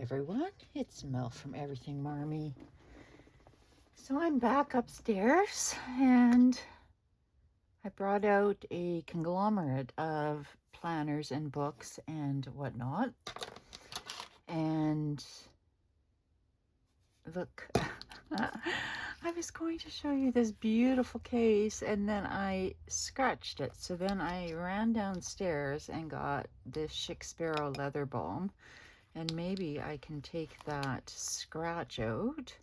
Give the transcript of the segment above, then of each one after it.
everyone, it's Mel from Everything Marmy. So I'm back upstairs and I brought out a conglomerate of planners and books and whatnot. And look, I was going to show you this beautiful case and then I scratched it. So then I ran downstairs and got this Shakespeare leather balm. And maybe I can take that scratch out.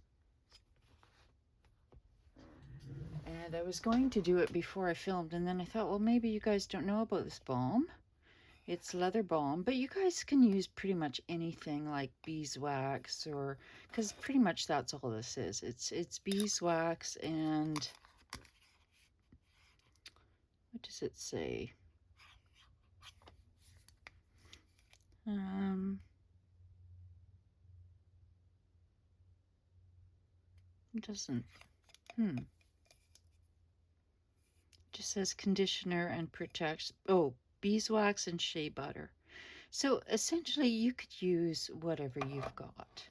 And I was going to do it before I filmed, and then I thought, well, maybe you guys don't know about this balm. It's leather balm, but you guys can use pretty much anything like beeswax, or because pretty much that's all this is. It's beeswax and what does it say? It doesn't. It just says conditioner and protects. Oh, beeswax and shea butter. So essentially you could use whatever you've got.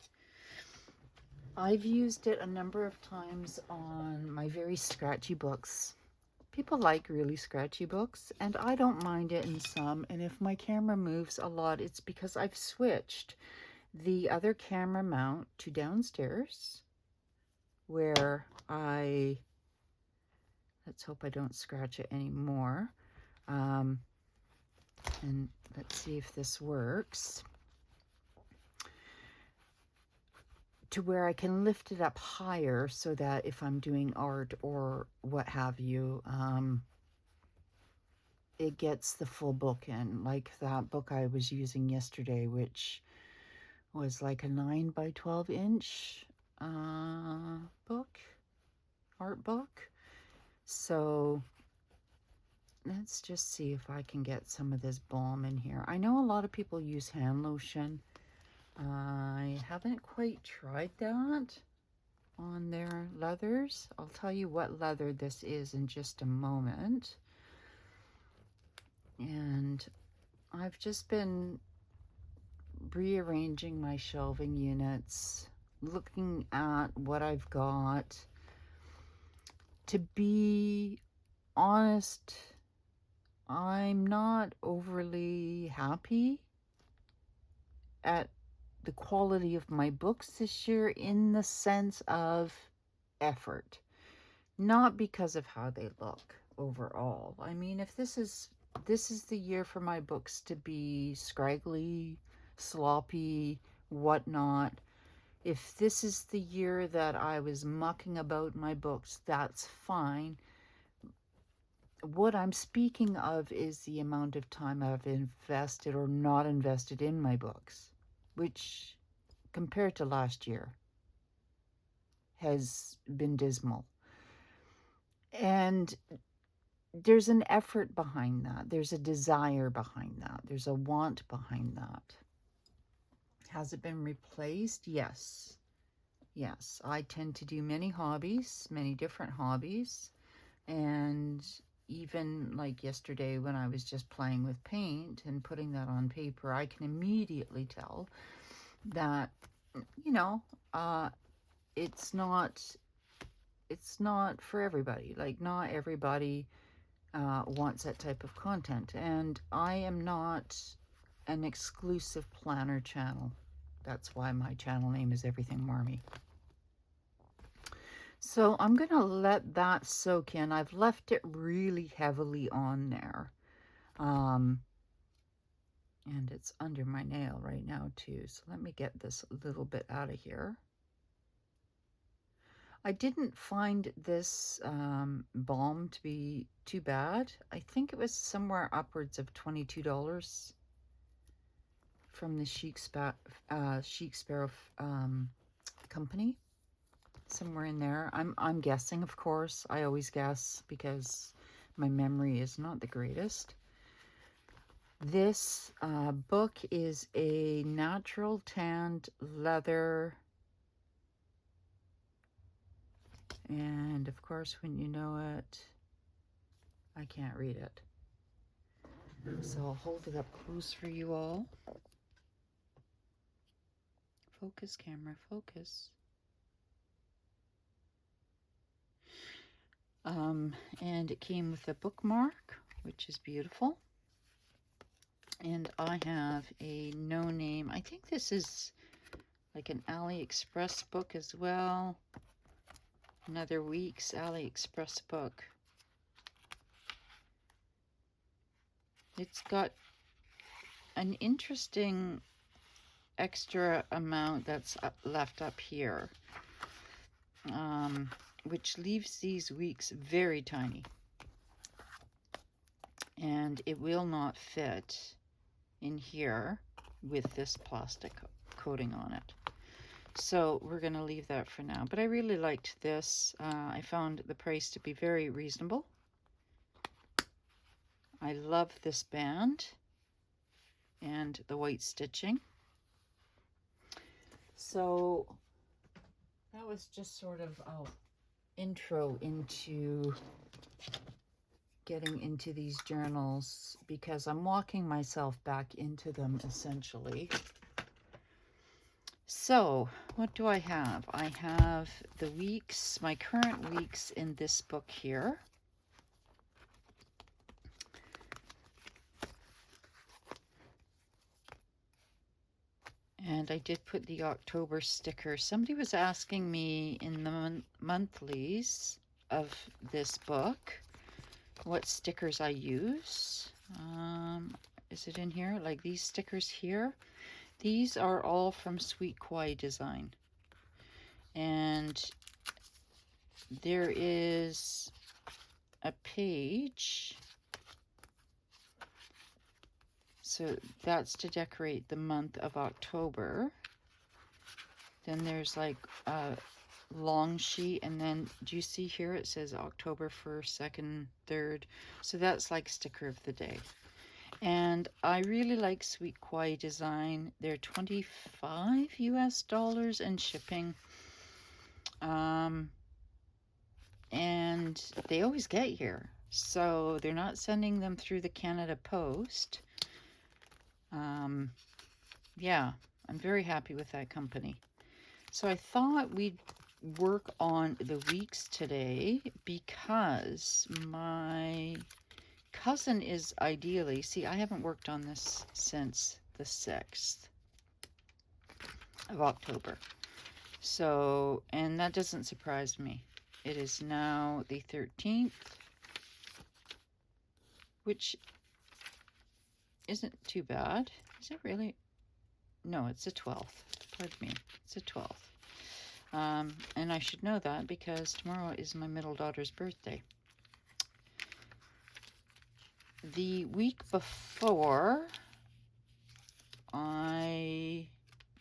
I've used it a number of times on my very scratchy books. People like really scratchy books, and I don't mind it in some. And if my camera moves a lot, it's because I've switched the other camera mount to downstairs, where let's hope I don't scratch it anymore. And let's see if this works. To where I can lift it up higher so that if I'm doing art or what have you, it gets the full book in. Like that book I was using yesterday, which was like a 9 by 12 inch book, art book. So let's just see if I can get some of this balm in here. I know a lot of people use hand lotion. I haven't quite tried that on their leathers. I'll tell you what leather this is in just a moment. And I've just been rearranging my shelving units, looking at what I've got. To be honest, I'm not overly happy at the quality of my books this year in the sense of effort, not because of how they look overall. I mean, if this is the year for my books to be scraggly, sloppy, whatnot, if this is the year that I was mucking about my books, that's fine. What I'm speaking of is the amount of time I've invested or not invested in my books, which compared to last year has been dismal. And there's an effort behind that. There's a desire behind that. There's a want behind that. Has it been replaced? Yes. Yes, I tend to do many hobbies, many different hobbies. And even like yesterday when I was just playing with paint and putting that on paper, I can immediately tell that, you know, it's not for everybody. Like, not everybody wants that type of content. And I am not an exclusive planner channel. That's why my channel name is Everything Marmy. So I'm going to let that soak in. I've left it really heavily on there. And it's under my nail right now too. So let me get this a little bit out of here. I didn't find this balm to be too bad. I think it was somewhere upwards of $22 from the Chic Sparrow company. Somewhere in there. I'm guessing, of course. I always guess because my memory is not the greatest. This book is a natural tanned leather. And of course, when you know it, I can't read it. So I'll hold it up close for you all. Focus, camera, focus. And it came with a bookmark, which is beautiful. And I have a no name. I think this is like an AliExpress book as well. Another week's AliExpress book. It's got an interesting extra amount that's left up here, which leaves these weeks very tiny. And it will not fit in here with this plastic coating on it. So we're going to leave that for now. But I really liked this. I found the price to be very reasonable. I love this band and the white stitching. So that was just sort of an intro into getting into these journals, because I'm walking myself back into them essentially. So what do I have? I have the weeks, my current weeks in this book here. And I did put the October sticker. Somebody was asking me in the monthlies of this book what stickers I use. Is it in here? Like these stickers here? These are all from Sweet Kawaii Design. And there is a page. So that's to decorate the month of October. Then there's like a long sheet, and then do you see here it says October 1st, 2nd, 3rd? So that's like sticker of the day. And I really like Sweet Kawaii Design. They're $25 US and shipping. And they always get here. So they're not sending them through the Canada Post. Yeah, I'm very happy with that company. So I thought we'd work on the weeks today because my cousin is ideally, see, I haven't worked on this since the 6th of October. So, and that doesn't surprise me. It is now the 13th, which isn't too bad. Is it really? No, it's the 12th. Pardon me. It's the 12th. And I should know that because tomorrow is my middle daughter's birthday. The week before, I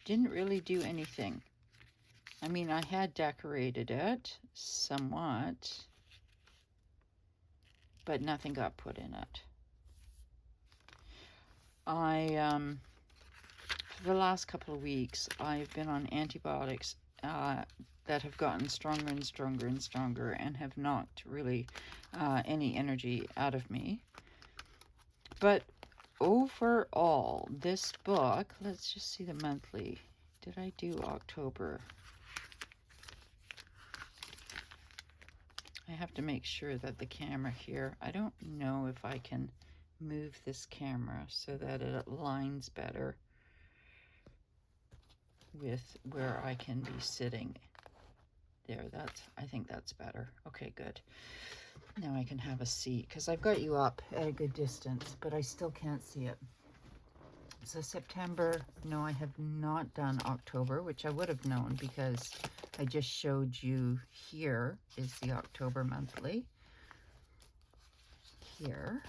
didn't really do anything. I mean, I had decorated it somewhat, but nothing got put in it. For the last couple of weeks, I've been on antibiotics that have gotten stronger and stronger and stronger and have knocked really any energy out of me. But overall, this book, let's just see the monthly. Did I do October? I have to make sure that the camera here, I don't know if I can move this camera so that it aligns better with where I can be sitting. There, I think that's better. Okay, good. Now I can have a seat because I've got you up at a good distance, but I still can't see it. So September, no, I have not done October, which I would have known because I just showed you here is the October monthly. Here.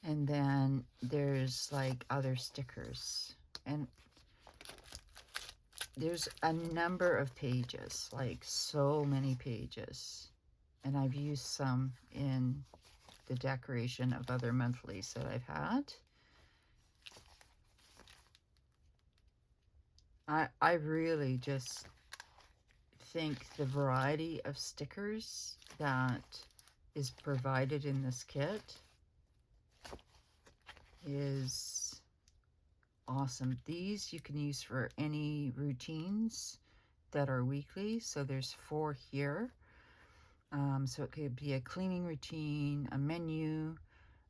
And then there's like other stickers. And there's a number of pages, like so many pages. And I've used some in the decoration of other monthlies that I've had. I really just think the variety of stickers that is provided in this kit is awesome. These you can use for any routines that are weekly. So there's 4 here. So it could be a cleaning routine, a menu,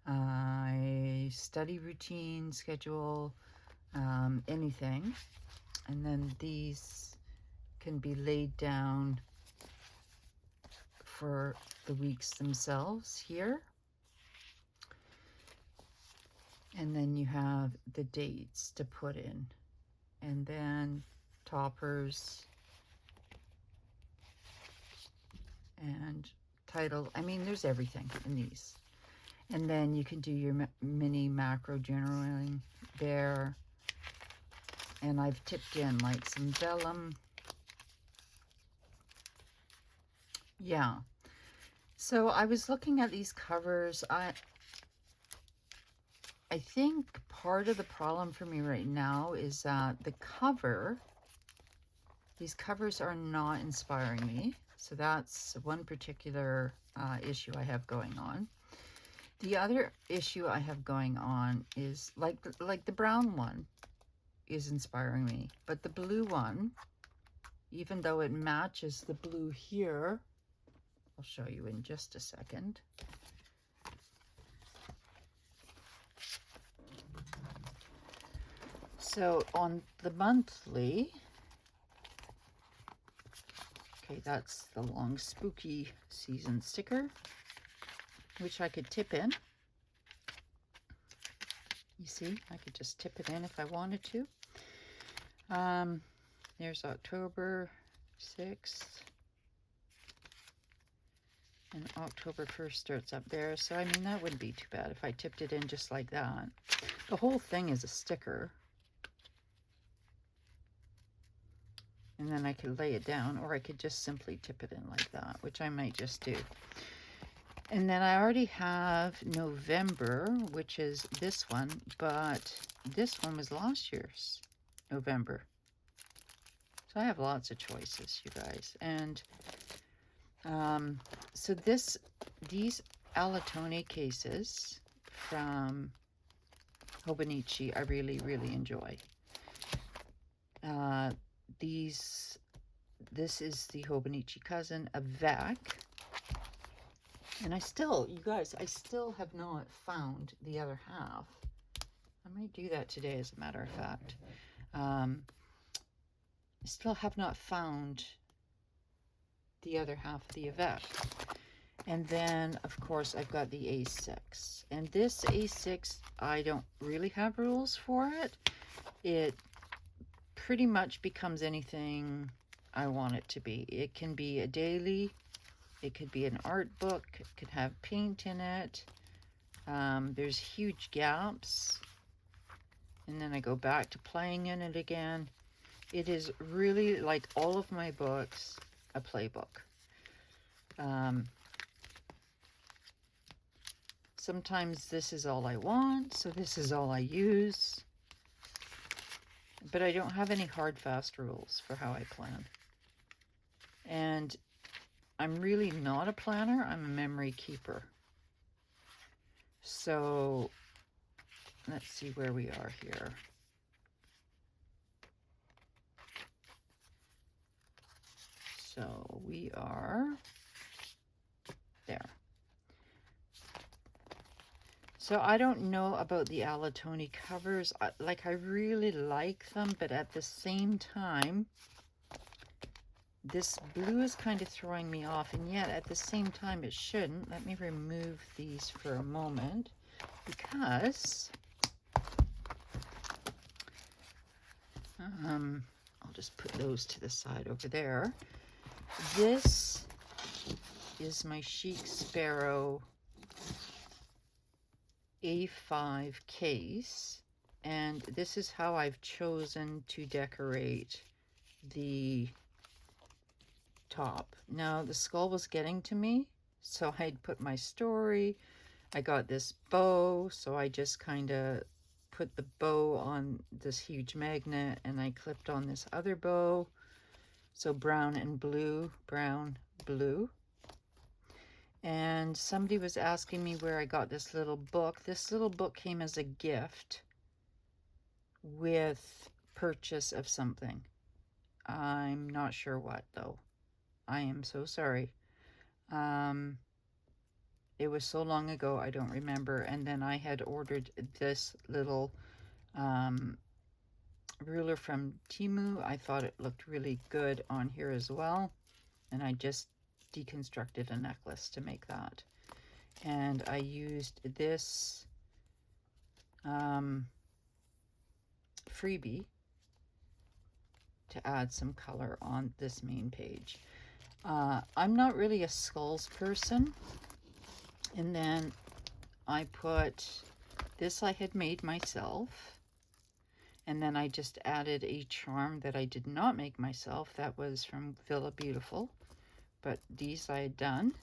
a study routine, schedule, anything. And then these can be laid down for the weeks themselves here. And then you have the dates to put in. And then toppers and title. I mean, there's everything in these. And then you can do your mini macro journaling there. And I've tipped in like some vellum. Yeah. So I was looking at these covers. I think part of the problem for me right now is that these covers are not inspiring me. So that's one particular issue I have going on. The other issue I have going on is like the brown one is inspiring me, but the blue one, even though it matches the blue here, I'll show you in just a second. So on the monthly, okay, that's the long spooky season sticker, which I could tip in. You see, I could just tip it in if I wanted to. There's October 6th. And October 1st starts up there. So, I mean, that wouldn't be too bad if I tipped it in just like that. The whole thing is a sticker. And then I could lay it down, or I could just simply tip it in like that, which I might just do. And then I already have November, which is this one, but this one was last year's November. So I have lots of choices, you guys. And so these Alatone cases from Hobonichi, I really, really enjoy. This is the Hobonichi cousin, a VAC. And you guys, I still have not found the other half. I might do that today, as a matter of fact. I still have not found the other half of the Yvette. And then, of course, I've got the A6. And this A6, I don't really have rules for it. It pretty much becomes anything I want it to be. It can be a daily. It could be an art book. It could have paint in it. There's huge gaps. And then I go back to playing in it again. It is really, like all of my books, a playbook. Sometimes this is all I want, so this is all I use. But I don't have any hard, fast rules for how I plan. And I'm really not a planner, I'm a memory keeper. So let's see where we are here. So we are there. So I don't know about the Alatone covers. I really like them, but at the same time, this blue is kind of throwing me off, and yet at the same time it shouldn't. Let me remove these for a moment, because I'll just put those to the side over there. This is my Chic Sparrow A5 case, and this is how I've chosen to decorate the top. Now the skull was getting to me, so I'd put my story. I got this bow, so I just kind of put the bow on this huge magnet, and I clipped on this other bow. So brown and blue, brown, blue. And somebody was asking me where I got this little book. This little book came as a gift with purchase of something. I'm not sure what, though. I am so sorry. It was so long ago, I don't remember. And then I had ordered this little ruler from Temu. I thought it looked really good on here as well. And I just deconstructed a necklace to make that. And I used this freebie to add some color on this main page. I'm not really a skulls person. And then I put this I had made myself. And then I just added a charm that I did not make myself. That was from Villa Beautiful. But these I had done.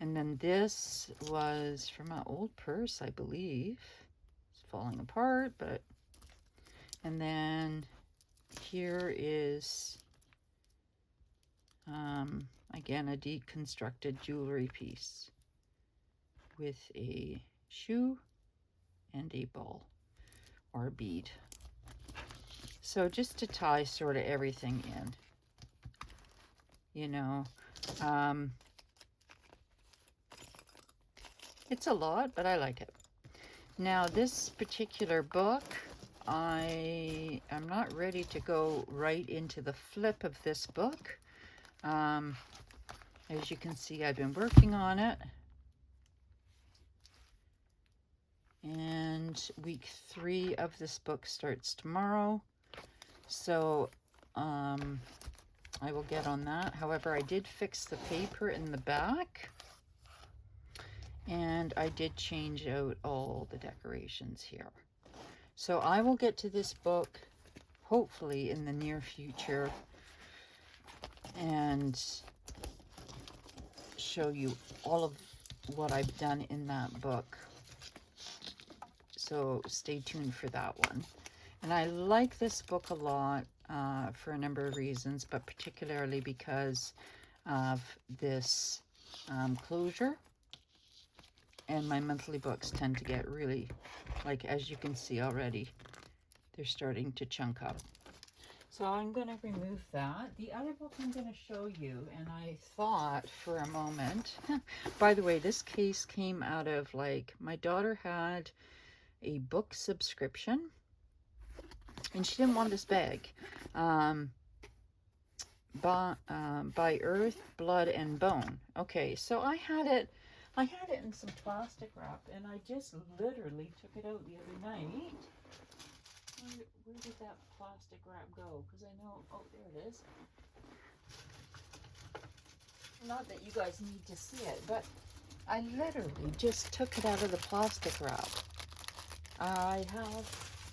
And then this was from my old purse, I believe. It's falling apart, but... And then here is, again, a deconstructed jewelry piece with a shoe and a ball or a bead. So just to tie sort of everything in, you know. It's a lot, but I like it. Now this particular book, I am not ready to go right into the flip of this book. As you can see, I've been working on it. And week 3 of this book starts tomorrow. So I will get on that. However, I did fix the paper in the back. And I did change out all the decorations here. So I will get to this book hopefully in the near future and show you all of what I've done in that book. So stay tuned for that one. And I like this book a lot for a number of reasons, but particularly because of this closure. And my monthly books tend to get really, like, as you can see already, they're starting to chunk up. So I'm going to remove that. The other book I'm going to show you, and I thought for a moment, by the way, this case came out of, like, my daughter had a book subscription, and she didn't want this bag. By Earth, Blood, and Bone. Okay, so I had it in some plastic wrap, and I just literally took it out the other night. Where did that plastic wrap go? Because I know, oh, there it is. Not that you guys need to see it, but I literally just took it out of the plastic wrap. I have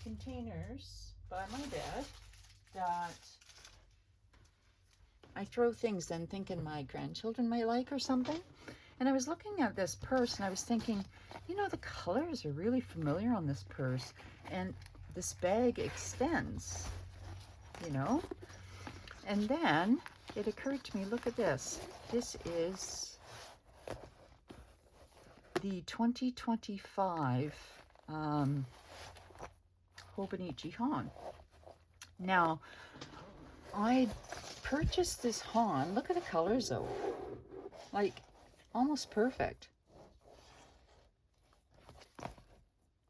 containers by my bed that I throw things in thinking my grandchildren might like or something. And I was looking at this purse and I was thinking, you know, the colors are really familiar on this purse. And this bag extends, you know. And then it occurred to me, look at this. This is the 2025 Hobonichi Han. Now, I purchased this Han. Look at the colors though. Like, almost perfect.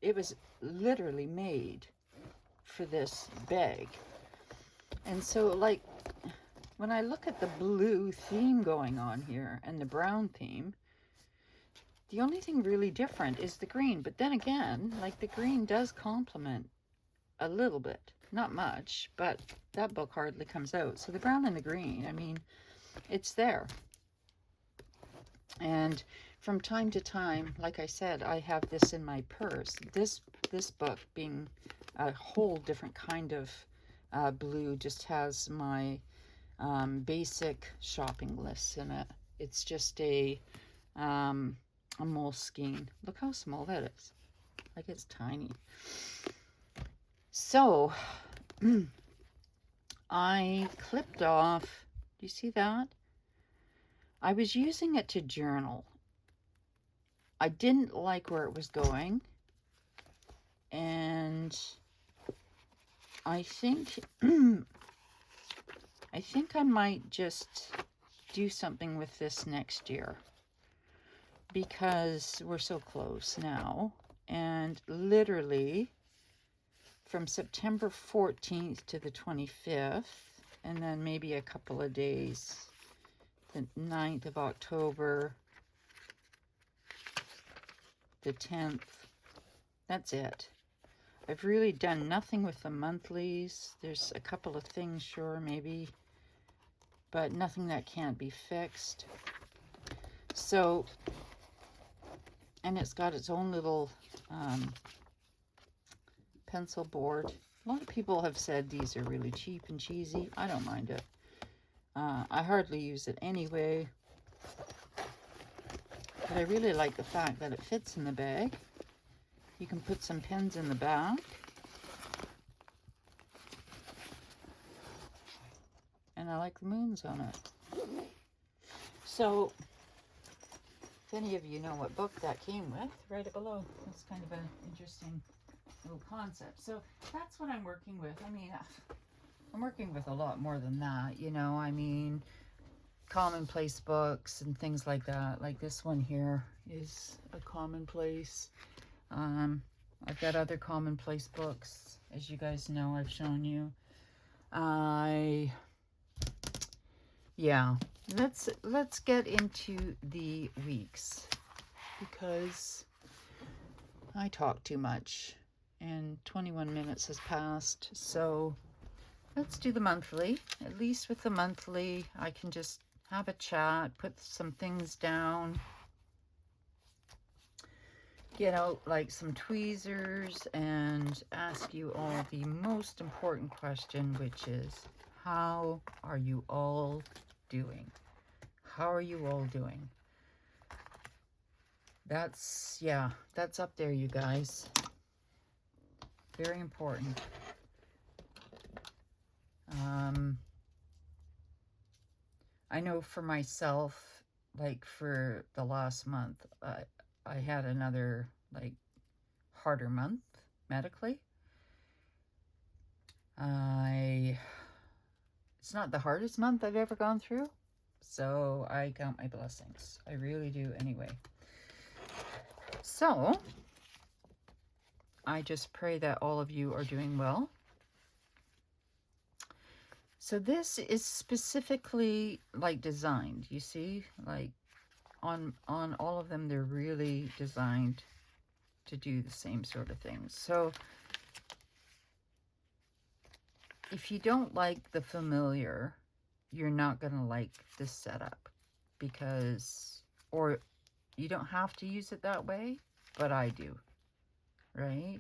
It was literally made for this bag. And so, like, when I look at the blue theme going on here and the brown theme, the only thing really different is the green. But then again, like, the green does complement a little bit. Not much, but that book hardly comes out. So the brown and the green, I mean, it's there. And from time to time, like I said, I have this in my purse. This book being a whole different kind of blue, just has my basic shopping lists in it. It's just a moleskine. Look how small that is. Like, it's tiny. So I clipped off, do you see that? I was using it to journal. I didn't like where it was going, and I think I think I might just do something with this next year, because we're so close now, and literally from September 14th to the 25th, and then maybe a couple of days, the 9th of October, the 10th, that's it. I've really done nothing with the monthlies. There's a couple of things, sure, maybe, but nothing that can't be fixed. So, and it's got its own little pencil board. A lot of people have said these are really cheap and cheesy. I don't mind it. I hardly use it anyway. But I really like the fact that it fits in the bag. You can put some pens in the back. And I like the moons on it. So, if any of you know what book that came with, write it below. That's kind of an interesting little concept. So, that's what I'm working with. I mean, I'm working with a lot more than that, you know. I mean, commonplace books and things like that. Like this one here is a commonplace. I've got other commonplace books, as you guys know, I've shown you. Yeah, let's get into the weeks, because I talk too much and 21 minutes has passed. So let's do the monthly. At least with the monthly, I can just have a chat, put some things down, get out like some tweezers, and ask you all the most important question, which is, how are you all doing? How are you all doing? That's up there, you guys. Very important. I know for myself, like for the last month, I had another like harder month medically. It's not the hardest month I've ever gone through, so I count my blessings. I really do anyway. So I just pray that all of you are doing well. So this is specifically like designed, you see, like on all of them, they're really designed to do the same sort of things. So if you don't like the familiar, you're not going to like this setup, because, or you don't have to use it that way, but I do, right?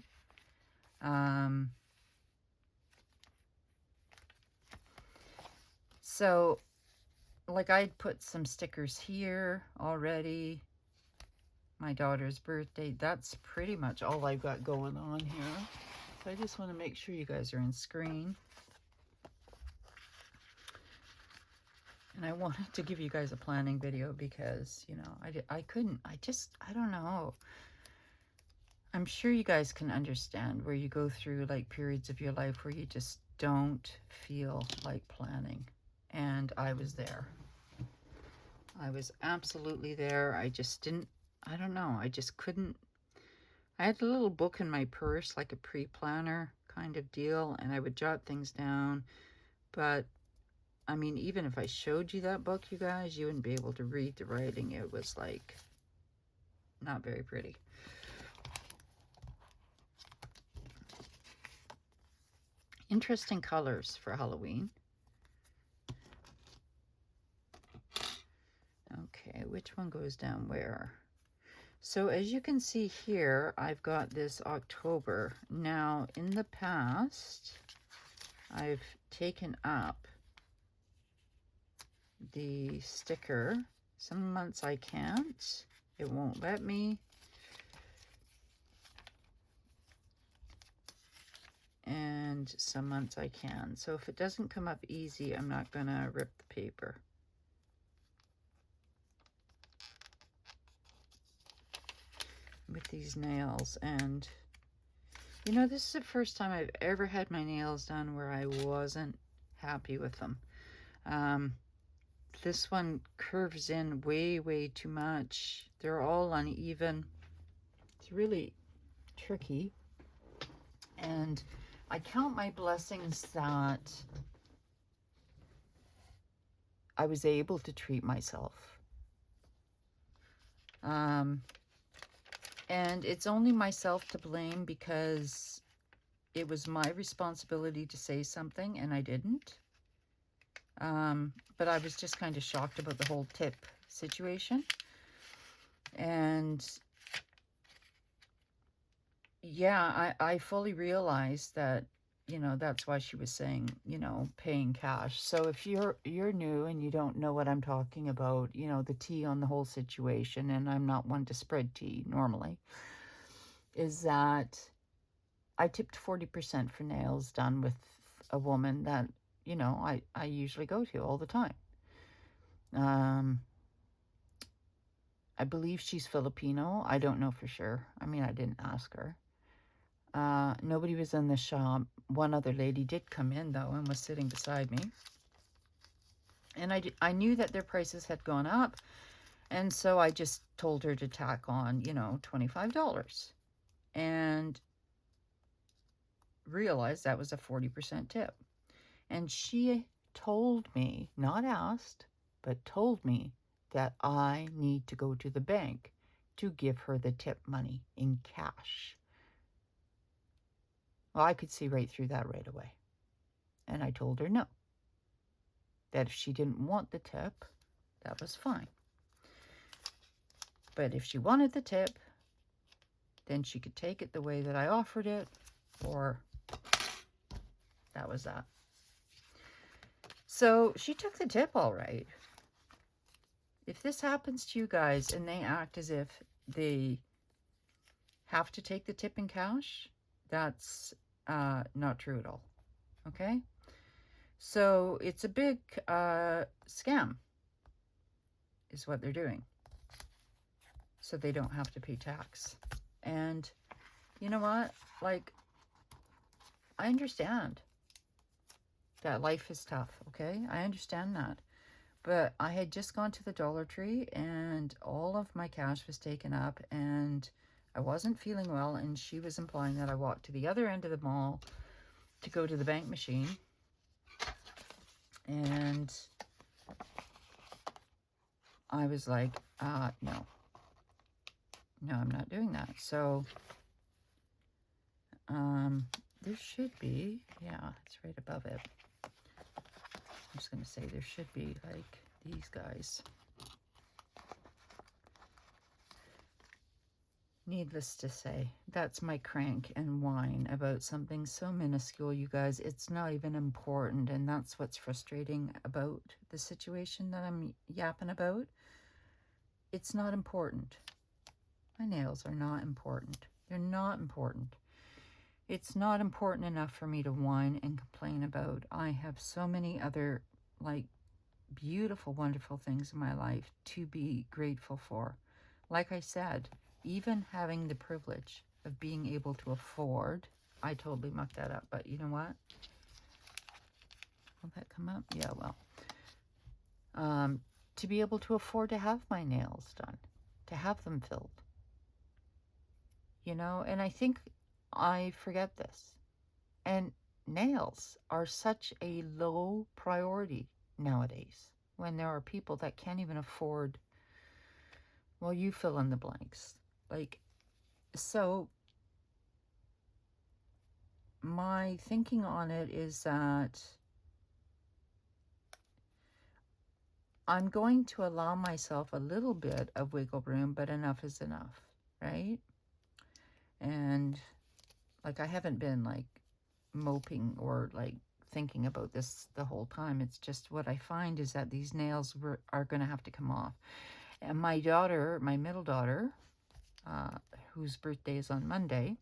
So like I'd put some stickers here already. My daughter's birthday, that's pretty much all I've got going on here. So I just want to make sure you guys are in screen. And I wanted to give you guys a planning video because, you know, I don't know. I'm sure you guys can understand where you go through like periods of your life where you just don't feel like planning. And I was there. I was absolutely there. I just didn't, I don't know. I just couldn't. I had a little book in my purse, like a pre-planner kind of deal, and I would jot things down. But I mean, even if I showed you that book, you guys, you wouldn't be able to read the writing. It was like not very pretty. Interesting colors for Halloween. Okay, which one goes down where? So as you can see here, I've got this October. Now, in the past, I've taken up the sticker. Some months I can't. It won't let me. And some months I can. So if it doesn't come up easy, I'm not going to rip the paper. With these nails, and You know, this is the first time I've ever had my nails done where I wasn't happy with them. Um, this one curves in way, way too much. They're all uneven. It's really tricky. And I count my blessings that I was able to treat myself. And it's only myself to blame because it was my responsibility to say something and I didn't. But I was just kind of shocked about the whole tip situation. And yeah, I fully realized that, you know, that's why she was saying, you know, paying cash. So if you're new and you don't know what I'm talking about, you know, the tea on the whole situation, and I'm not one to spread tea normally, is that I tipped 40% for nails done with a woman that, you know, I usually go to all the time. I believe she's Filipino. I don't know for sure. I mean, I didn't ask her. Nobody was in the shop. One other lady did come in, though, and was sitting beside me. And I knew that their prices had gone up. And so I just told her to tack on, you know, $25. And realized that was a 40% tip. And she told me, not asked, but told me that I need to go to the bank to give her the tip money in cash. Well, I could see right through that right away. And I told her no. That if she didn't want the tip, that was fine. But if she wanted the tip, then she could take it the way that I offered it, or that was that. So she took the tip all right. If this happens to you guys and they act as if they have to take the tip in cash, that's not true at all. Okay? So it's a big scam is what they're doing. So they don't have to pay tax. And you know what? Like, I understand that life is tough, okay? I understand that. But I had just gone to the Dollar Tree and all of my cash was taken up and I wasn't feeling well, and she was implying that I walked to the other end of the mall to go to the bank machine. And I was like, no. No, I'm not doing that. So, there should be, yeah, it's right above it. I'm just going to say there should be, like, these guys. Needless to say, that's my crank and whine about something so minuscule, you guys. It's not even important, and that's what's frustrating about the situation that I'm yapping about. It's not important. My nails are not important. They're not important. It's not important enough for me to whine and complain about. I have so many other, like, beautiful, wonderful things in my life to be grateful for. Like I said, even having the privilege of being able to afford, I totally mucked that up, but you know what? Will that come up? Yeah, well. To be able to afford to have my nails done, to have them filled. You know, and I think I forget this. And nails are such a low priority nowadays when there are people that can't even afford, well, you fill in the blanks. Like, so my thinking on it is that I'm going to allow myself a little bit of wiggle room, but enough is enough, right? And like, I haven't been like moping or like thinking about this the whole time. It's just what I find is that these nails are going to have to come off. And my daughter, my middle daughter, whose birthday is on Monday,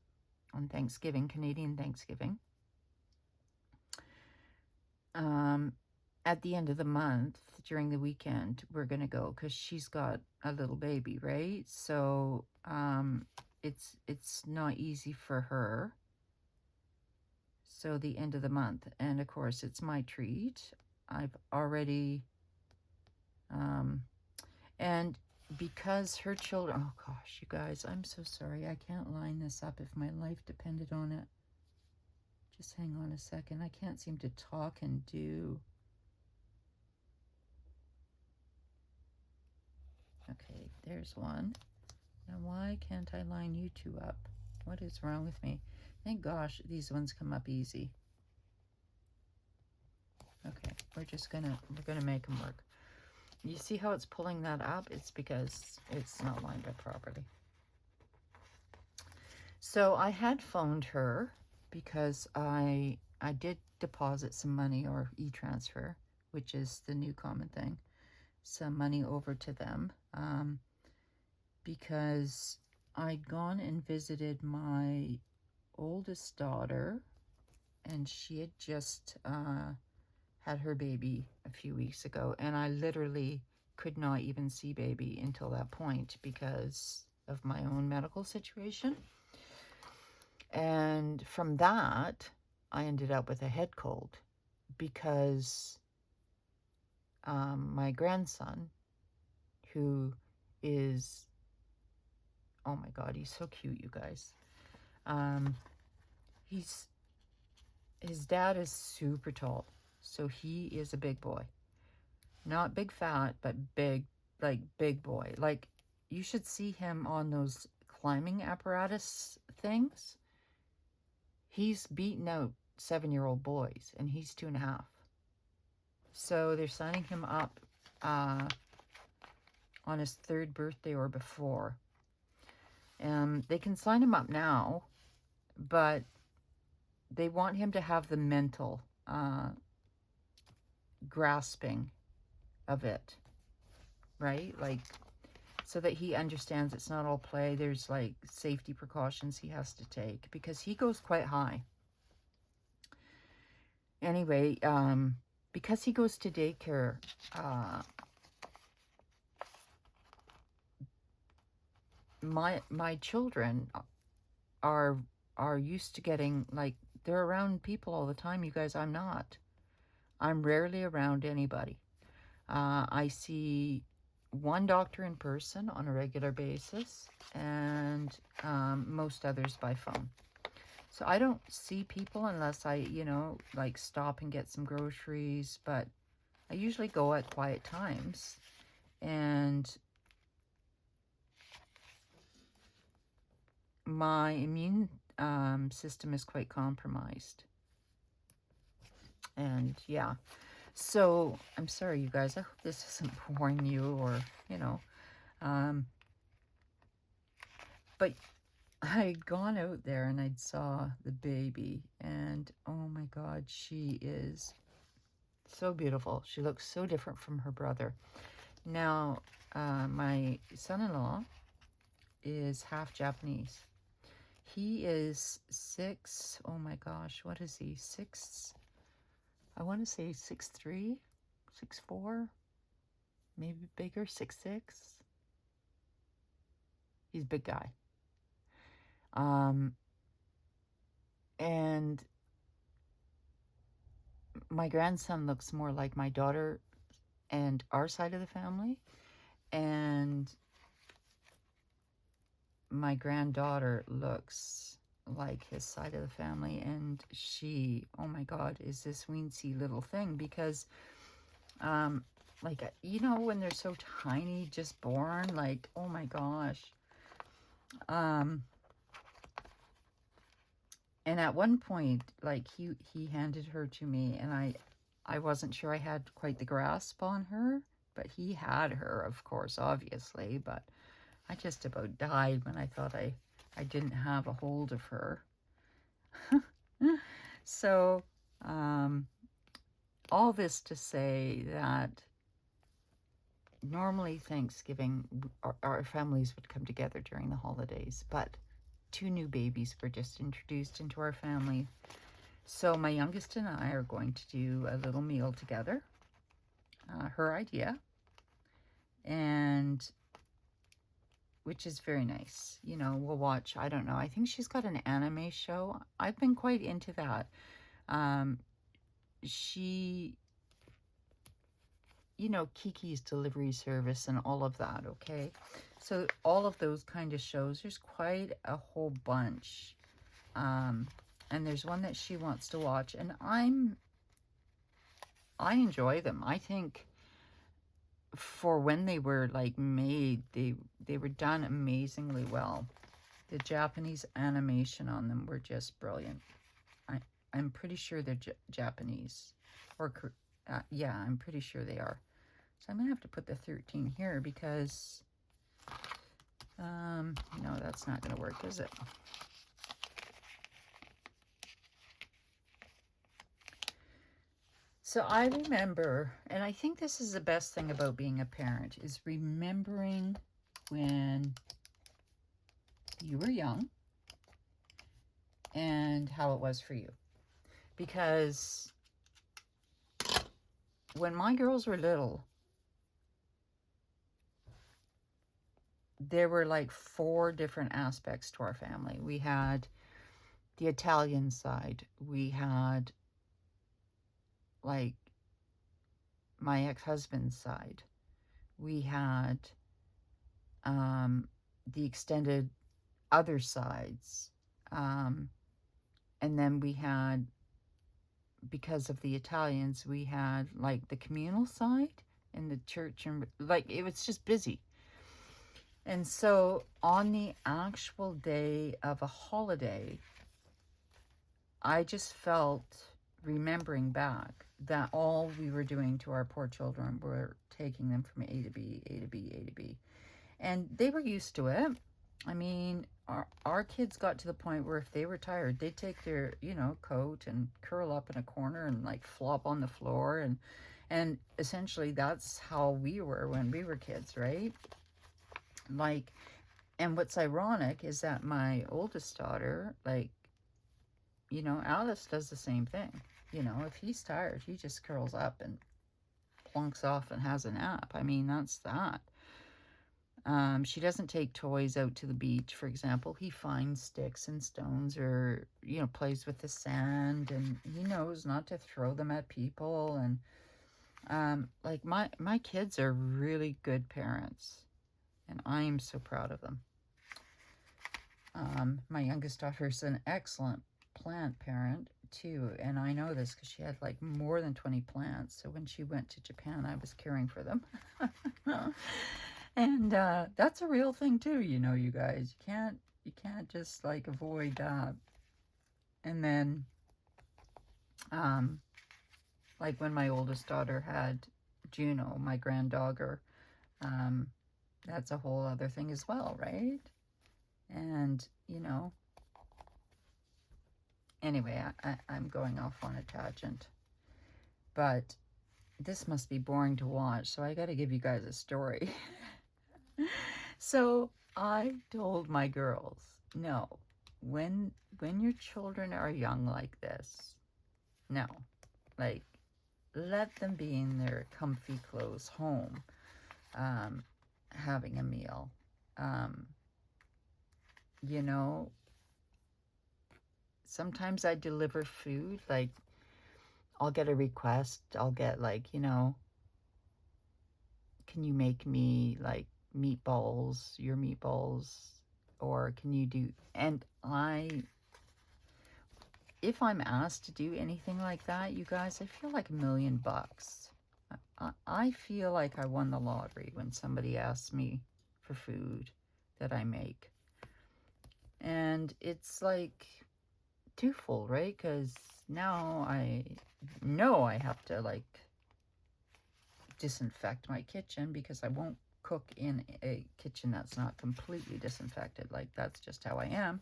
on Thanksgiving, Canadian Thanksgiving, at the end of the month, during the weekend, we're going to go because she's got a little baby, right? So it's not easy for her. So the end of the month. And of course, it's my treat. I've already, and because her children, oh gosh, you guys, I'm so sorry. I can't line this up if my life depended on it. Just hang on a second. I can't seem to talk and do. Okay, there's one. Now, why can't I line you two up? What is wrong with me? Thank gosh, these ones come up easy. Okay, we're gonna make them work. You see how it's pulling that up? It's because it's not lined up properly. So I had phoned her because I did deposit some money, or e-transfer, which is the new common thing, some money over to them, because I'd gone and visited my oldest daughter, and she had just had her baby a few weeks ago, and I literally could not even see baby until that point because of my own medical situation. And from that, I ended up with a head cold because my grandson, who is, oh my God, he's so cute, you guys. His dad is super tall, so he is a big boy. Not big fat, but big, like big boy. Like, you should see him on those climbing apparatus things. He's beaten out 7-year-old boys, and he's 2.5. So they're signing him up on his 3rd birthday or before. They can sign him up now, but they want him to have the mental grasping of it, right? Like, so that he understands it's not all play. There's like safety precautions he has to take because he goes quite high. Anyway, because he goes to daycare, my children are used to getting, like, they're around people all the time. You guys, I'm not. I'm rarely around anybody. I see one doctor in person on a regular basis, and most others by phone. So I don't see people unless I, like, stop and get some groceries, but I usually go at quiet times. And my immune system is quite compromised. And yeah, so I'm sorry, you guys. I hope this isn't boring you, or, but I'd gone out there and I'd saw the baby, and oh my God, she is so beautiful. She looks so different from her brother. Now, my son-in-law is half Japanese. He is 6, oh my gosh, what is he? 6, I want to say 6'3", 6'4", maybe bigger, 6'6". He's a big guy. And my grandson looks more like my daughter and our side of the family, and my granddaughter looks like his side of the family, and she, oh my God, is this weensy little thing, because like, when they're so tiny, just born, like, oh my gosh. And at one point, like, he handed her to me, and I wasn't sure I had quite the grasp on her, but he had her, of course, obviously, but I just about died when I thought I didn't have a hold of her. So, all this to say that normally Thanksgiving, our families would come together during the holidays, but 2 new babies were just introduced into our family. So my youngest and I are going to do a little meal together. Her idea. And which is very nice. We'll watch, I don't know, I think she's got an anime show. I've been quite into that. She, you know, Kiki's Delivery Service and all of that, okay? So all of those kind of shows, there's quite a whole bunch. And there's one that she wants to watch, and I enjoy them. I think for when they were like made, they were done amazingly well. The Japanese animation on them were just brilliant. I'm pretty sure they're Japanese, or yeah, I'm pretty sure they are. So I'm gonna have to put the 13 here because no, that's not gonna work, is it? So I remember, and I think this is the best thing about being a parent, is remembering when you were young and how it was for you. Because when my girls were little, there were like 4 different aspects to our family. We had the Italian side. We had like my ex-husband's side. We had the extended other sides. And then we had, because of the Italians, we had like the communal side and the church, and like it was just busy. And so on the actual day of a holiday, I just felt, remembering back, that all we were doing to our poor children were taking them from A to B, A to B, A to B. And they were used to it. I mean, our kids got to the point where if they were tired, they'd take their, you know, coat and curl up in a corner and like flop on the floor. And essentially that's how we were when we were kids, right? Like, and what's ironic is that my oldest daughter, like, you know, Alice does the same thing. You know, if he's tired, he just curls up and plunks off and has a nap. I mean, that's that. She doesn't take toys out to the beach, for example. He finds sticks and stones, or, you know, plays with the sand, and he knows not to throw them at people. And like my kids are really good parents, and I am so proud of them. My youngest daughter's an excellent plant parent too, and I know this because she had like more than 20 plants. So when she went to Japan, I was caring for them. And that's a real thing too, you know, you guys. You can't just like avoid that. And then like when my oldest daughter had Juno, my granddogger, that's a whole other thing as well, right? And, you know, anyway, I'm going off on a tangent. But this must be boring to watch, so I got to give you guys a story. So I told my girls, no, when your children are young like this, no, like, let them be in their comfy clothes home, having a meal. You know, sometimes I deliver food, like, I'll get a request. I'll get like, you know, can you make me like meatballs, your meatballs, or can you do, and if I'm asked to do anything like that, you guys, I feel like $1,000,000. I feel like I won the lottery when somebody asks me for food that I make. And it's like twofold, right? Because now I know I have to like disinfect my kitchen, because I won't cook in a kitchen that's not completely disinfected. Like, that's just how I am.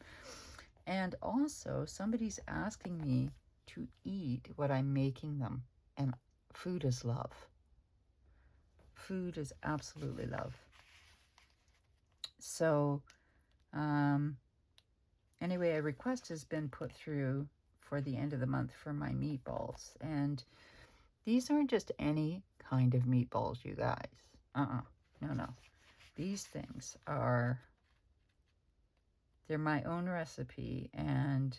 And also, somebody's asking me to eat what I'm making them. And food is love. Food is absolutely love. So, anyway, a request has been put through for the end of the month for my meatballs. And these aren't just any kind of meatballs, you guys. No. These things are, they're my own recipe, and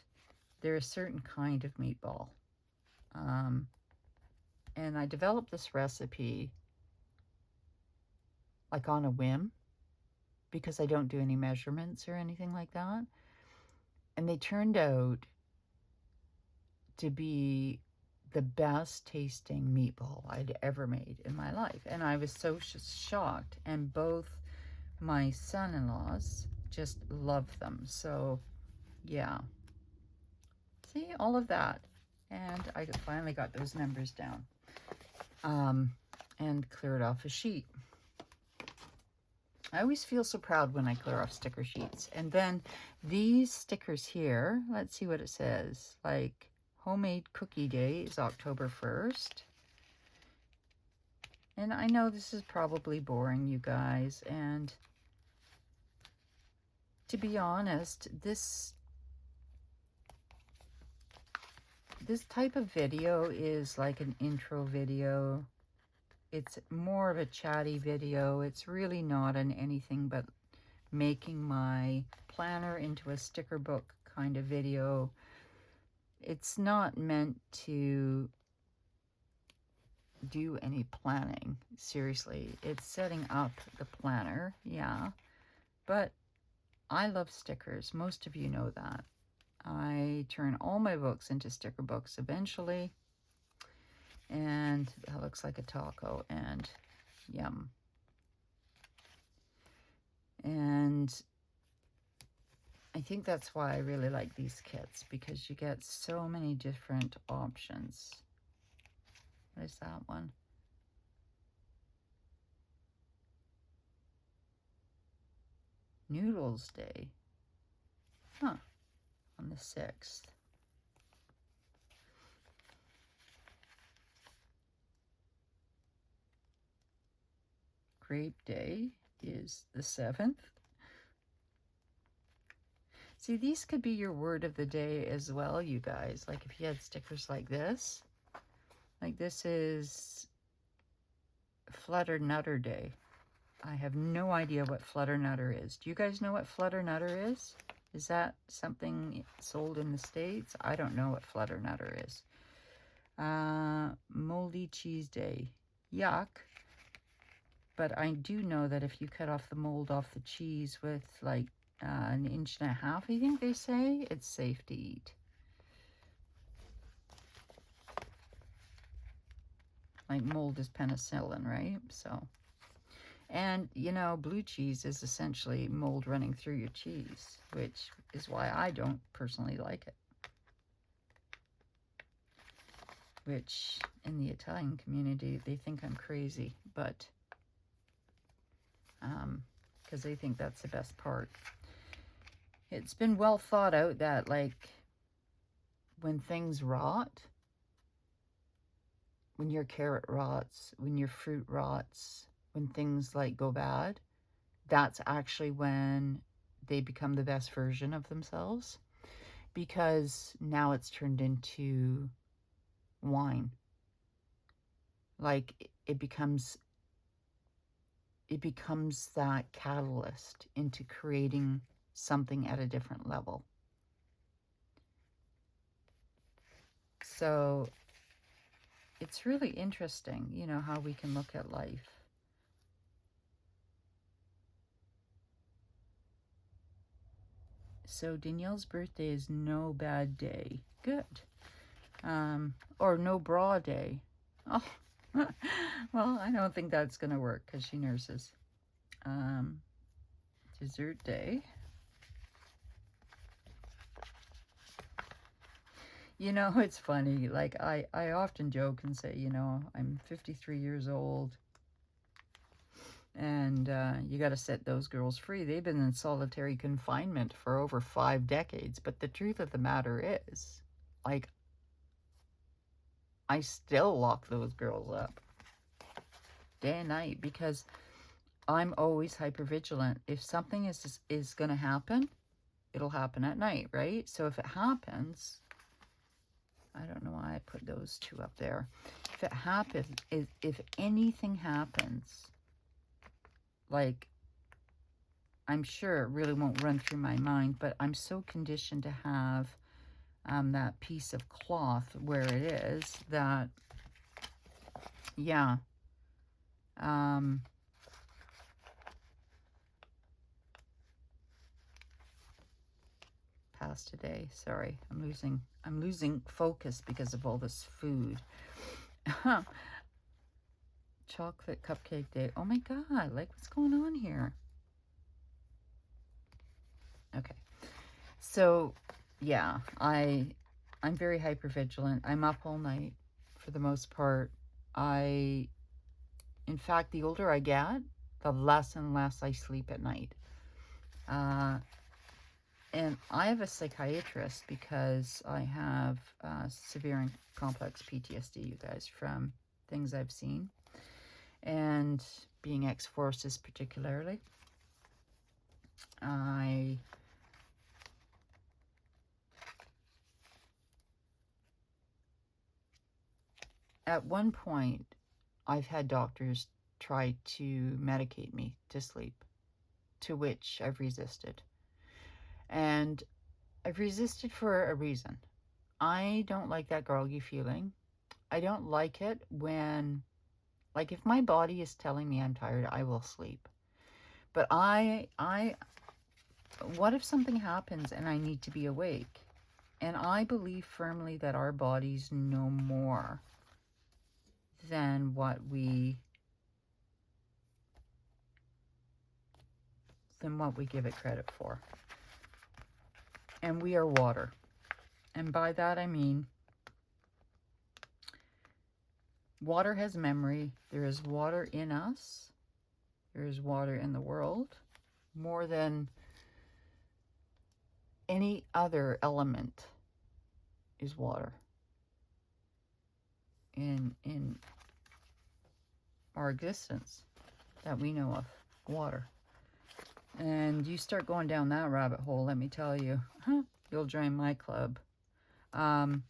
they're a certain kind of meatball. And I developed this recipe like on a whim because I don't do any measurements or anything like that. And they turned out to be the best tasting meatball I'd ever made in my life. And I was so shocked. And both my son-in-laws just love them. So yeah, see, all of that. And I finally got those numbers down and cleared off a sheet. I always feel so proud when I clear off sticker sheets. And then these stickers here, let's see what it says. Like, homemade cookie day is October 1st. And I know this is probably boring, you guys. And to be honest, this type of video is like an intro video. It's more of a chatty video. It's really not an anything but making my planner into a sticker book kind of video. It's not meant to do any planning. Seriously, it's setting up the planner, yeah. But I love stickers. Most of you know that. I turn all my books into sticker books eventually. And that looks like a taco, and yum. And I think that's why I really like these kits, because you get so many different options. What is that one? Noodles Day. Huh. On the 6th. Grape Day is the 7th. See, these could be your word of the day as well, you guys. Like if you had stickers like this. Like this is Flutter Nutter Day. I have no idea what Flutter Nutter is. Do you guys know what Flutter Nutter is? Is that something sold in the States? I don't know what Flutter Nutter is. Moldy Cheese Day. Yuck. But I do know that if you cut off the mold off the cheese with like 1.5 inches, I think they say, it's safe to eat. Like mold is penicillin, right? So, and you know, blue cheese is essentially mold running through your cheese, which is why I don't personally like it. Which in the Italian community, they think I'm crazy, but because they think that's the best part. It's been well thought out that like when things rot, when your carrot rots, when your fruit rots, when things like go bad, that's actually when they become the best version of themselves, because now it's turned into wine. Like it becomes that catalyst into creating something at a different level. So it's really interesting, you know, how we can look at life. So Danielle's birthday is no bad day. Good. Or no bra day. Oh, well, I don't think that's going to work because she nurses. Dessert day. You know, it's funny. Like, I often joke and say, you know, I'm 53 years old. And you got to set those girls free. They've been in solitary confinement for over 5 decades. But the truth of the matter is, like, I still lock those girls up day and night because I'm always hypervigilant. If something is going to happen, it'll happen at night, right? So if it happens, I don't know why I put those two up there. If it happens, if anything happens, like, I'm sure it really won't run through my mind, but I'm so conditioned to have that piece of cloth where it is, that, yeah, past today. Sorry, I'm losing focus because of all this food. Chocolate cupcake day. Oh my God, like what's going on here? Okay. So, yeah, I'm very hypervigilant. I'm up all night for the most part. In fact, the older I get, the less and less I sleep at night. And I have a psychiatrist because I have severe and complex PTSD, you guys, from things I've seen. And being ex-forces particularly. At one point, I've had doctors try to medicate me to sleep, to which I've resisted. And I've resisted for a reason. I don't like that groggy feeling. I don't like it when, like, if my body is telling me I'm tired, I will sleep. But what if something happens and I need to be awake? And I believe firmly that our bodies know more than what we give it credit for. And we are water. And by that I mean water has memory. There is water in us. There is water in the world. More than any other element is water in our existence that we know of. Water. And you start going down that rabbit hole, let me tell you, you'll join my club. But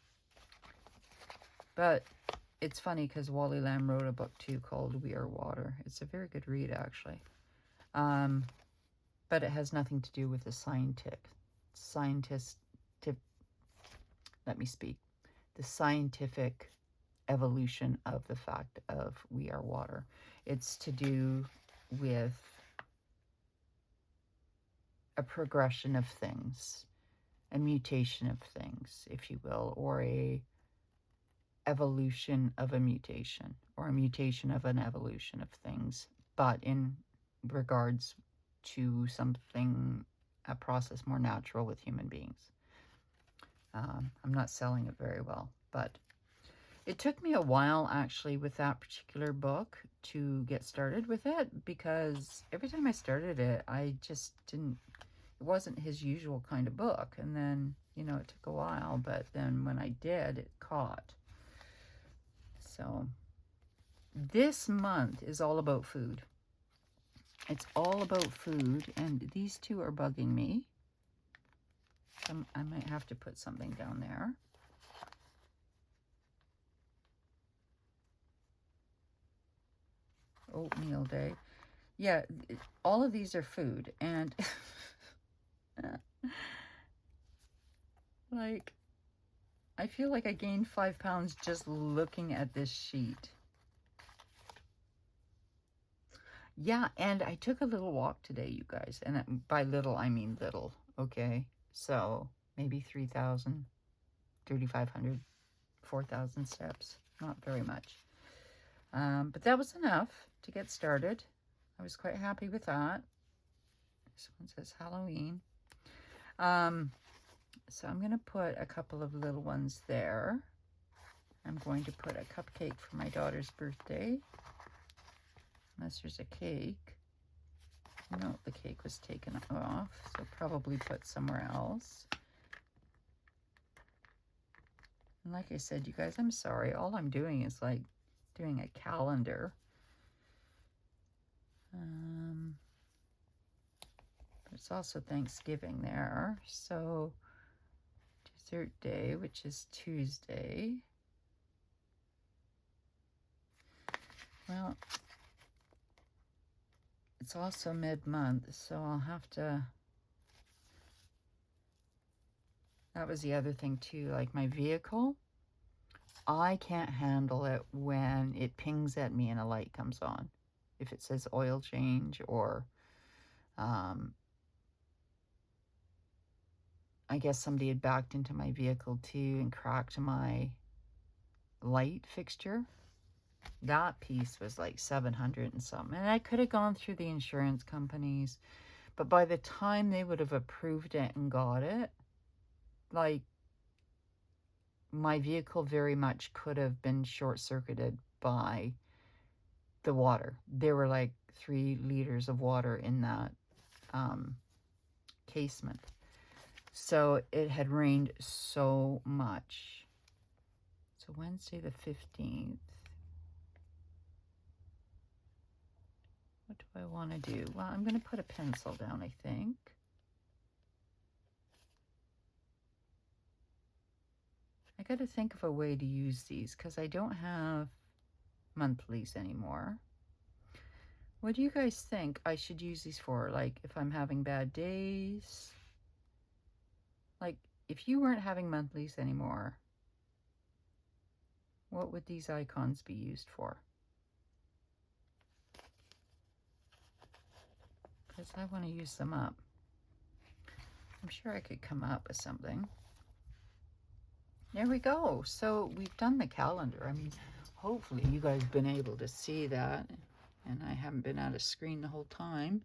it's funny because Wally Lamb wrote a book too called We Are Water. It's a very good read, actually. But it has nothing to do with the the scientific evolution of the fact of we are water. It's to do with a progression of things, a mutation of things, if you will, or a evolution of a mutation, or a mutation of an evolution of things, but in regards to something, a process more natural with human beings. I'm not selling it very well, but it took me a while actually with that particular book to get started with it, because every time I started it, I just didn't, it wasn't his usual kind of book. And then, you know, it took a while, but then when I did, it caught. So this month is all about food. It's all about food, and these two are bugging me. I might have to put something down there. Oatmeal day. Yeah, all of these are food, and like, I feel like I gained 5 pounds just looking at this sheet. Yeah, and I took a little walk today, you guys, and by little, I mean little, okay? So maybe 3,000, 3,500, 4,000 steps, not very much. But that was enough to get started. I was quite happy with that. This one says Halloween. So I'm going to put a couple of little ones there. I'm going to put a cupcake for my daughter's birthday. Unless there's a cake. No, the cake was taken off, so probably put somewhere else. And like I said, you guys, I'm sorry. All I'm doing is like doing a calendar. It's also Thanksgiving there. So dessert day, which is Tuesday. Well, it's also mid-month, so I'll have to That was the other thing too, like my vehicle, I can't handle it when it pings at me and a light comes on. If it says oil change, or I guess somebody had backed into my vehicle too and cracked my light fixture. That piece was like 700 and something. And I could have gone through the insurance companies, but by the time they would have approved it and got it, like, my vehicle very much could have been short-circuited by the water. There were like 3 liters of water in that casement. So it had rained so much. So Wednesday the 15th. What do I want to do? Well, I'm going to put a pencil down, I think. I got to think of a way to use these because I don't have monthlies anymore. What do you guys think I should use these for? Like, if I'm having bad days? Like, if you weren't having monthlies anymore, what would these icons be used for? Because I want to use them up. I'm sure I could come up with something. There we go. So we've done the calendar. I mean, hopefully you guys have been able to see that. And I haven't been at a screen the whole time.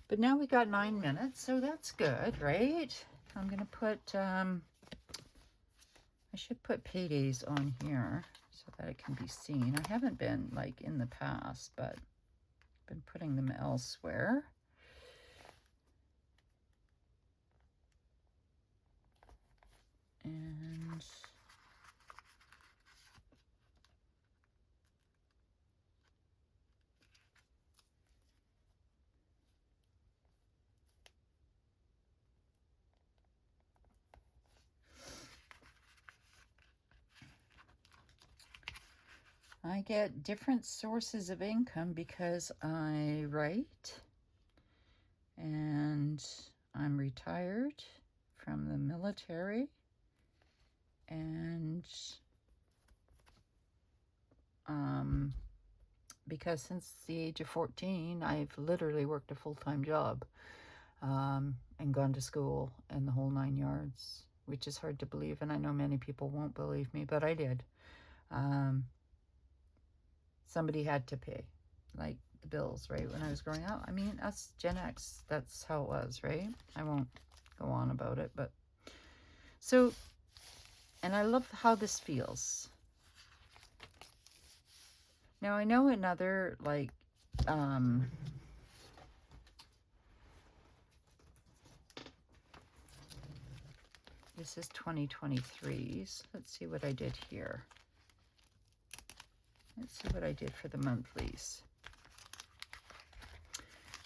But now we got 9 minutes, so that's good, right? I'm going to put, I should put paydays on here so that it can be seen. I haven't been, like, in the past, but I've been putting them elsewhere. And I get different sources of income because I write, and I'm retired from the military, and because since the age of 14, I've literally worked a full-time job and gone to school and the whole 9 yards, which is hard to believe, and I know many people won't believe me, but I did. Somebody had to pay, like, the bills, right, when I was growing up. I mean, us Gen X, that's how it was, right? I won't go on about it, but so, and I love how this feels. Now, I know another, like, this is 2023's. Let's see what I did here. Let's see what I did for the monthlies.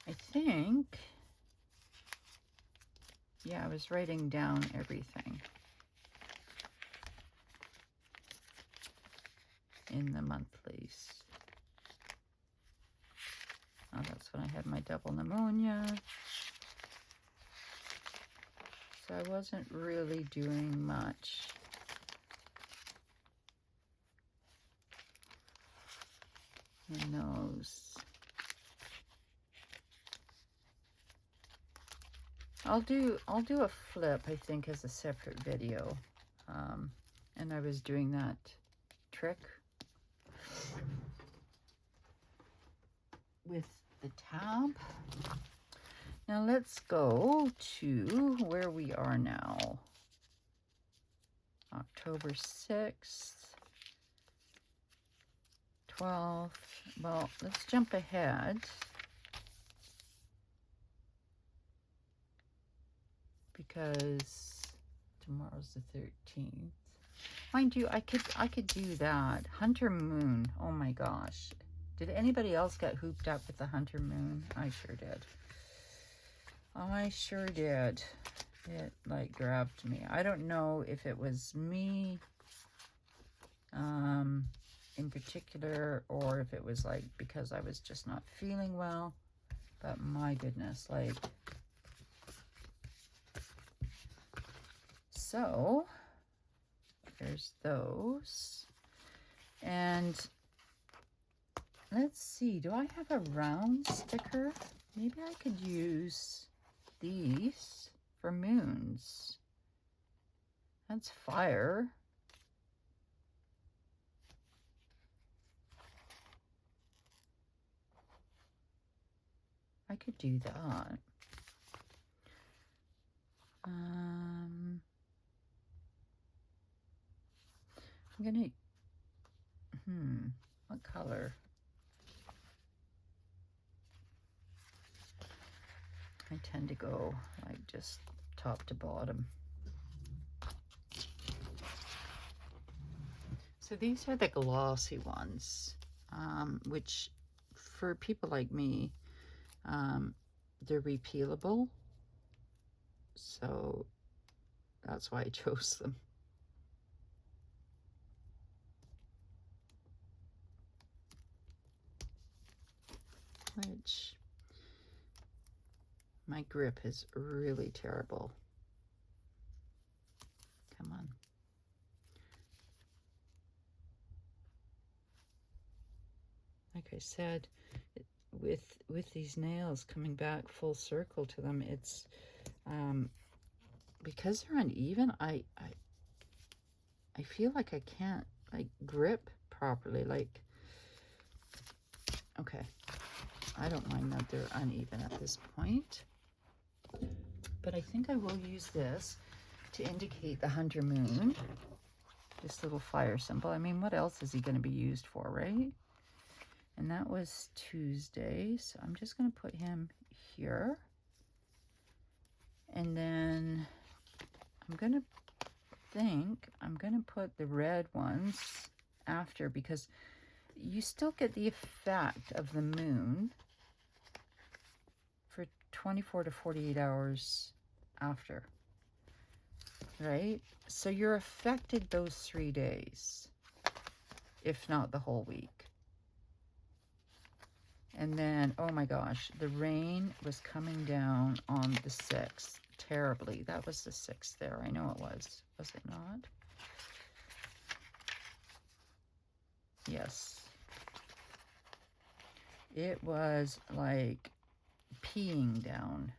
I think, yeah, I was writing down everything in the monthlies. Oh, that's when I had my double pneumonia. So I wasn't really doing much. In those. I'll do a flip, I think, as a separate video. And I was doing that trick with the tab. Now let's go to where we are now. October 6th, 12th. Well, let's jump ahead. Because tomorrow's the 13th. Mind you, I could do that. Hunter Moon. Oh my gosh. Did anybody else get hooped up with the Hunter Moon? I sure did. I sure did. It, like, grabbed me. I don't know if it was me in particular, or if it was, like, because I was just not feeling well. But my goodness, like, So there's those. And let's see, do I have a round sticker? Maybe I could use these for moons. That's fire. I could do that. I'm gonna, what color? I tend to go like just top to bottom. So these are the glossy ones, which for people like me, they're repealable. So that's why I chose them. Which my grip is really terrible. Come on. Like I said, with these nails coming back full circle to them, it's because they're uneven. I feel like I can't like grip properly. Like, okay, I don't mind that they're uneven at this point, but I think I will use this to indicate the hunter moon. This little fire symbol. I mean, what else is he going to be used for, right? And that was Tuesday, so I'm just going to put him here. And then I'm going to put the red ones after, because you still get the effect of the moon for 24 to 48 hours after, right? So you're affected those 3 days, if not the whole week. And then, oh my gosh, the rain was coming down on the 6th, terribly. That was the 6th there. I know it was. Was it not? Yes. It was like peeing down.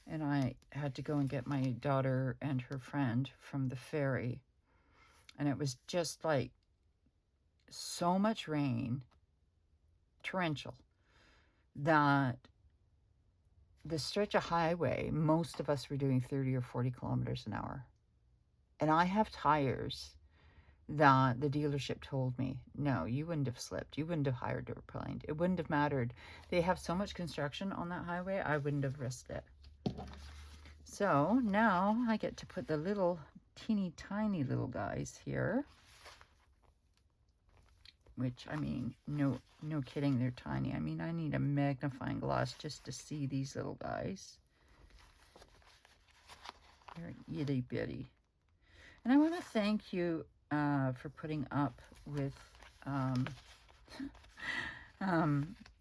And I had to go and get my daughter and her friend from the ferry. And it was just like so much rain, torrential, that the stretch of highway, most of us were doing 30 or 40 kilometers an hour. And I have tires that the dealership told me, no, you wouldn't have slipped. You wouldn't have hired a plane. It wouldn't have mattered. They have so much construction on that highway, I wouldn't have risked it. So now I get to put the little teeny tiny little guys here. Which, I mean, no kidding, they're tiny. I mean, I need a magnifying glass just to see these little guys. They're itty bitty. And I want to thank you for putting up with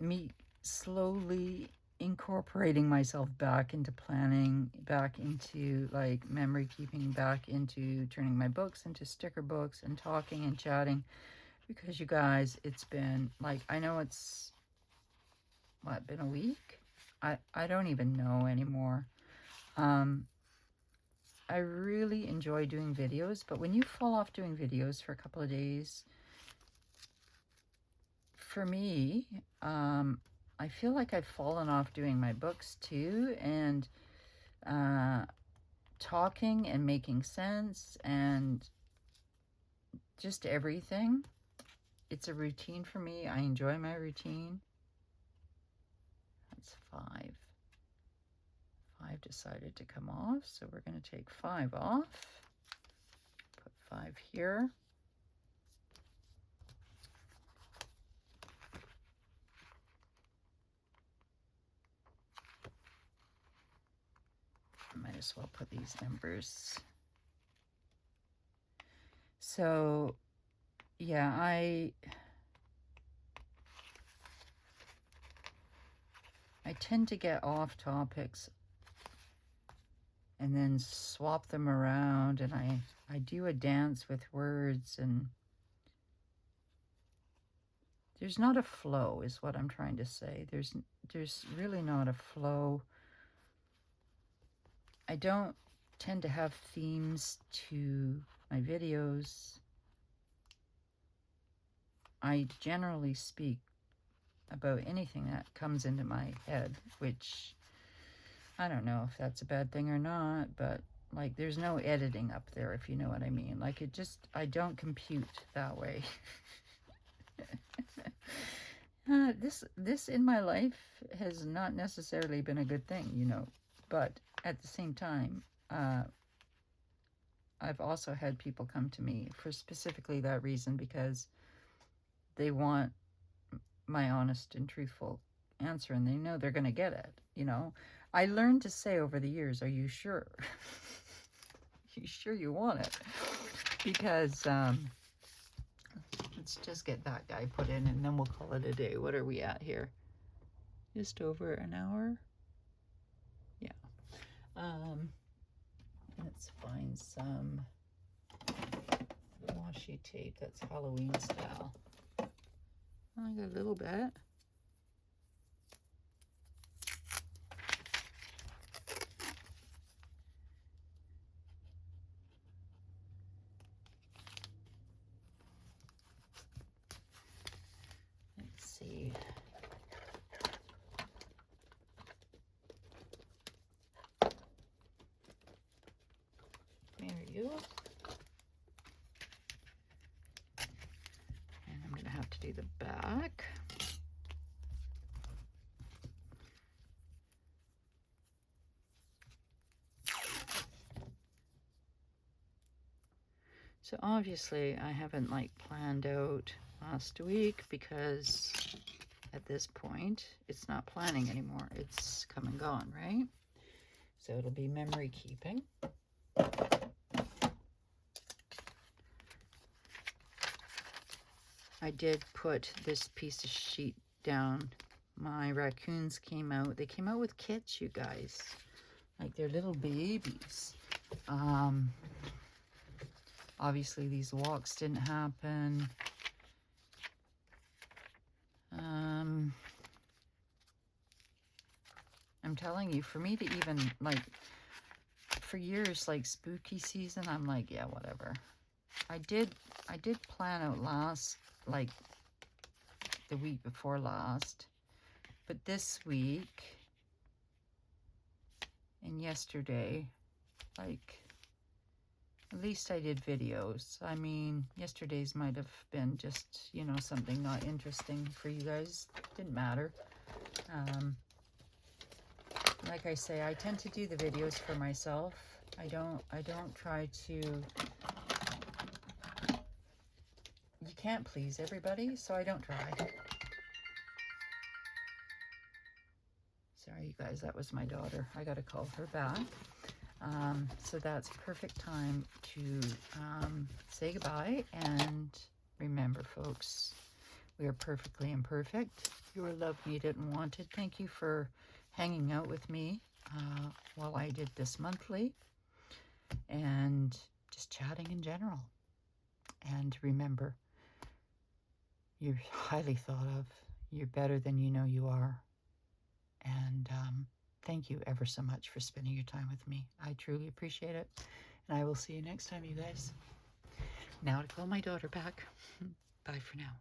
me slowly incorporating myself back into planning, back into like memory keeping, back into turning my books into sticker books and talking and chatting. Because you guys, it's been like, I know it's, what, been a week? I don't even know anymore. I really enjoy doing videos, but when you fall off doing videos for a couple of days, for me, I feel like I've fallen off doing my books too, and talking and making sense and just everything. It's a routine for me. I enjoy my routine. That's 5. 5 decided to come off, so we're going to take 5 off. Put 5 here. I might as well put these numbers. So, yeah, I tend to get off topics and then swap them around, and I do a dance with words, and there's not a flow is what I'm trying to say. There's really not a flow. I don't tend to have themes to my videos. I generally speak about anything that comes into my head, which I don't know if that's a bad thing or not, but like there's no editing up there, if you know what I mean. Like I don't compute that way. This in my life has not necessarily been a good thing, you know, but at the same time, I've also had people come to me for specifically that reason, because they want my honest and truthful answer, and they know they're going to get it, you know. I learned to say over the years, are you sure? You sure you want it? Because let's just get that guy put in, and then we'll call it a day. What are we at here? Just over an hour? Yeah. Let's find some washi tape that's Halloween style. I got a little bit. Let's see. There you go. And I'm going to have to do the back. So obviously I haven't like planned out last week, because at this point it's not planning anymore. It's come and gone, right? So it'll be memory keeping. I did put this piece of sheet down. My raccoons came out. They came out with kits, you guys. Like they're little babies. Obviously these walks didn't happen. I'm telling you, for me to even, like, for years, like, spooky season, I'm like, yeah, whatever. I did plan out last, like, the week before last. But this week and yesterday, like, at least I did videos. I mean, yesterday's might have been just, you know, something not interesting for you guys. Didn't matter. Like I say, I tend to do the videos for myself. I don't try to, you can't please everybody, so I don't try. Sorry, you guys, that was my daughter. I gotta call her back. So that's perfect time to say goodbye, and remember, folks, we are perfectly imperfect. You are loved, needed, and wanted. Thank you for hanging out with me while I did this monthly, and just chatting in general. And remember, you're highly thought of. You're better than you know you are. And thank you ever so much for spending your time with me. I truly appreciate it. And I will see you next time, you guys. Now to call my daughter back. Bye for now.